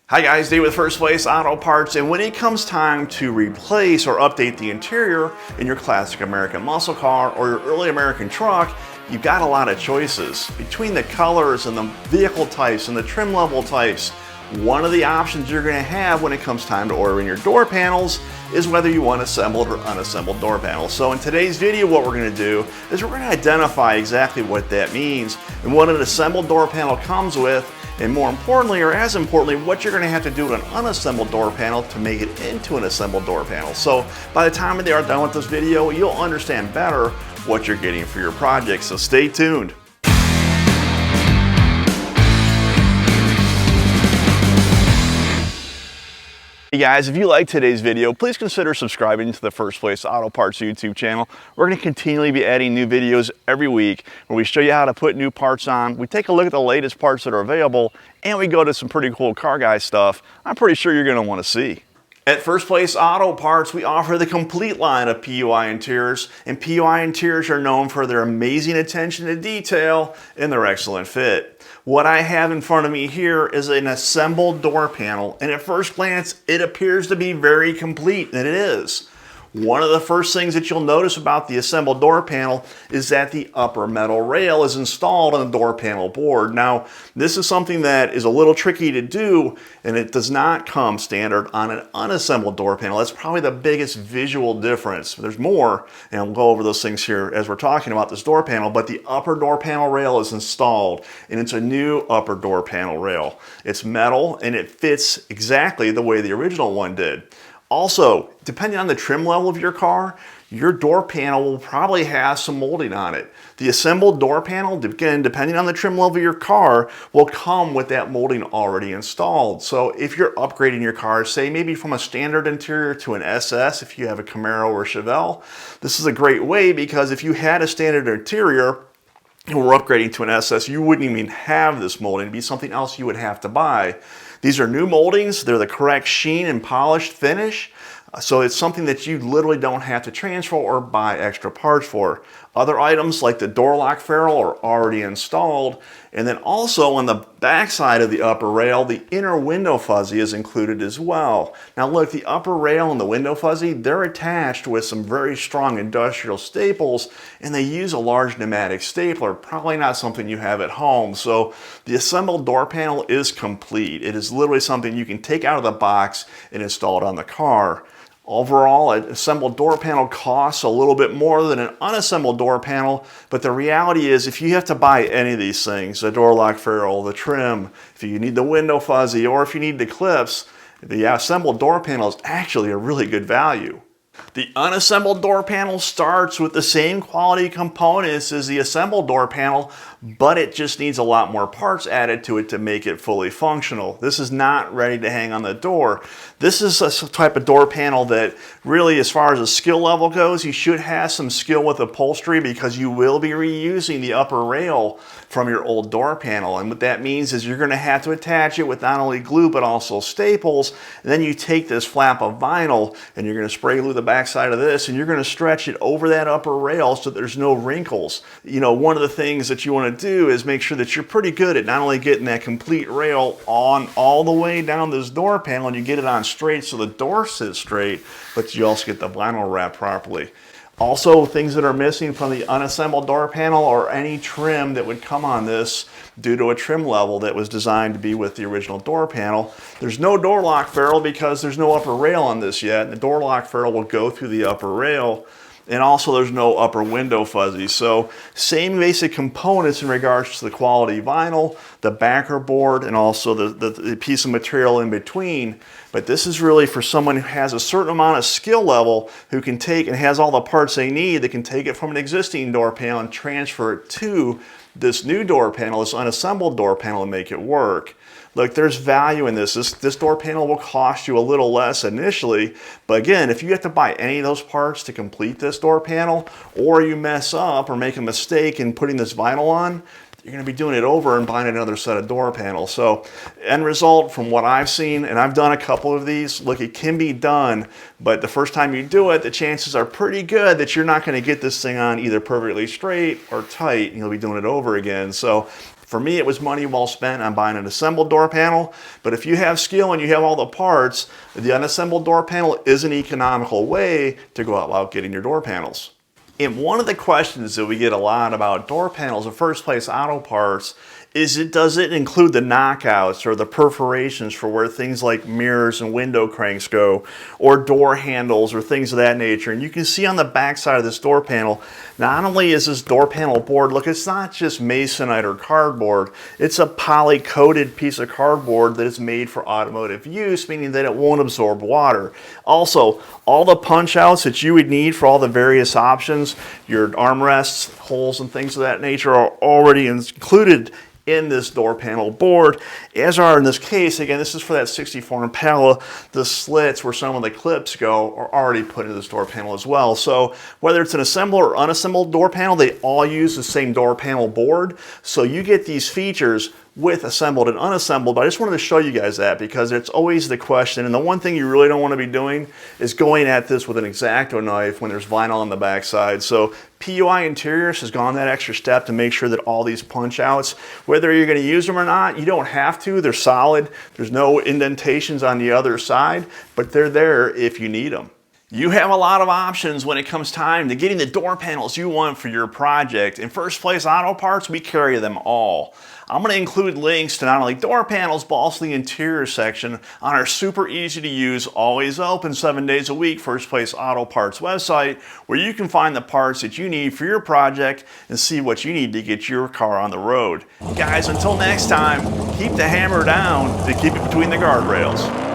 Hi guys, Dave with First Place Auto Parts, and when it comes time to replace or update the interior in your classic American muscle car or your early American truck, you've got a lot of choices. Between the colors and the vehicle types and the trim level types, one of the options you're going to have when it comes time to ordering your door panels is whether you want assembled or unassembled door panels. So in today's video, what we're going to do is we're going to identify exactly what that means and what an assembled door panel comes with, and more importantly, or as importantly, what you're going to have to do to an unassembled door panel to make it into an assembled door panel. So by the time they are done with this video, you'll understand better what you're getting for your project. So stay tuned. Hey guys, if you like today's video, please consider subscribing to the First Place Auto Parts YouTube channel. We're going to continually be adding new videos every week where we show you how to put new parts on. We take a look at the latest parts that are available, and we go to some pretty cool car guy stuff I'm pretty sure you're going to want to see. At First Place Auto Parts, we offer the complete line of PUI Interiors, and PUI Interiors are known for their amazing attention to detail and their excellent fit. What I have in front of me here is an assembled door panel, and at first glance, it appears to be very complete, and it is. One of the first things that you'll notice about the assembled door panel is that the upper metal rail is installed on the door panel board. Now, this is something that is a little tricky to do, and it does not come standard on an unassembled door panel. That's probably the biggest visual difference. There's more, and we'll go over those things here as we're talking about this door panel, but the upper door panel rail is installed, and it's a new upper door panel rail. It's metal, and it fits exactly the way the original one did. Also, depending on the trim level of your car, your door panel will probably have some molding on it. The assembled door panel, again, depending on the trim level of your car, will come with that molding already installed. So if you're upgrading your car, say maybe from a standard interior to an SS, if you have a Camaro or Chevelle, this is a great way because if you had a standard interior and we're upgrading to an SS, you wouldn't even have this molding. It'd be something else you would have to buy. These are new moldings. They're the correct sheen and polished finish. So it's something that you literally don't have to transfer or buy extra parts for. Other items like the door lock ferrule are already installed. And then also on the back side of the upper rail, the inner window fuzzy is included as well. Now look, the upper rail and the window fuzzy, they're attached with some very strong industrial staples, and they use a large pneumatic stapler, probably not something you have at home. So the assembled door panel is complete. It is literally something you can take out of the box and install it on the car. Overall, an assembled door panel costs a little bit more than an unassembled door panel, but the reality is if you have to buy any of these things, the door lock ferrule, the trim, if you need the window fuzzy, or if you need the clips, the assembled door panel is actually a really good value. The unassembled door panel starts with the same quality components as the assembled door panel, but it just needs a lot more parts added to it to make it fully functional. This is not ready to hang on the door. This is a type of door panel that really, as far as the skill level goes, you should have some skill with upholstery because you will be reusing the upper rail from your old door panel. And what that means is you're going to have to attach it with not only glue but also staples. And then you take this flap of vinyl and you're going to spray glue the backside of this and you're going to stretch it over that upper rail so there's no wrinkles. You know, one of the things that you want to do is make sure that you're pretty good at not only getting that complete rail on all the way down this door panel and you get it on straight so the door sits straight, but you also get the vinyl wrap properly. Also, things that are missing from the unassembled door panel or any trim that would come on this due to a trim level that was designed to be with the original door panel. There's no door lock ferrule because there's no upper rail on this yet. The door lock ferrule will go through the upper rail. And also there's no upper window fuzzy. So same basic components in regards to the quality vinyl, the backer board, and also the piece of material in between. But this is really for someone who has a certain amount of skill level who can take and has all the parts they need that can take it from an existing door panel and transfer it to this new door panel, this unassembled door panel, and make it work. Look, there's value in this. This door panel will cost you a little less initially, but again, if you have to buy any of those parts to complete this door panel, or you mess up or make a mistake in putting this vinyl on, you're going to be doing it over and buying another set of door panels. So end result from what I've seen, and I've done a couple of these, look, it can be done, but the first time you do it, the chances are pretty good that you're not going to get this thing on either perfectly straight or tight, and you'll be doing it over again. So For me, it was money well spent on buying an assembled door panel, but if you have skill and you have all the parts, the unassembled door panel is an economical way to go about getting your door panels. And one of the questions that we get a lot about door panels in First Place Auto Parts is does it include the knockouts or the perforations for where things like mirrors and window cranks go, or door handles or things of that nature. And you can see on the back side of this door panel, not only is this door panel board, look, it's not just masonite or cardboard, it's a poly-coated piece of cardboard that is made for automotive use, meaning that it won't absorb water. Also, all the punch outs that you would need for all the various options, your armrests, holes and things of that nature, are already included in this door panel board, as are in this case. Again, this is for that 64 Impala. The slits where some of the clips go are already put into this door panel as well. So whether it's an assembled or unassembled door panel, they all use the same door panel board. So you get these features with assembled and unassembled, but I just wanted to show you guys that because it's always the question, and the one thing you really don't want to be doing is going at this with an X-Acto knife when there's vinyl on the backside. So PUI Interiors has gone that extra step to make sure that all these punch outs, whether you're going to use them or not, you don't have to. They're solid. There's no indentations on the other side, but they're there if you need them. You have a lot of options when it comes time to getting the door panels you want for your project. In First Place Auto Parts, we carry them all. I'm going to include links to not only door panels, but also the interior section on our super easy to use, always open 7 days a week First Place Auto Parts website, where you can find the parts that you need for your project and see what you need to get your car on the road. Guys, until next time, keep the hammer down to keep it between the guardrails.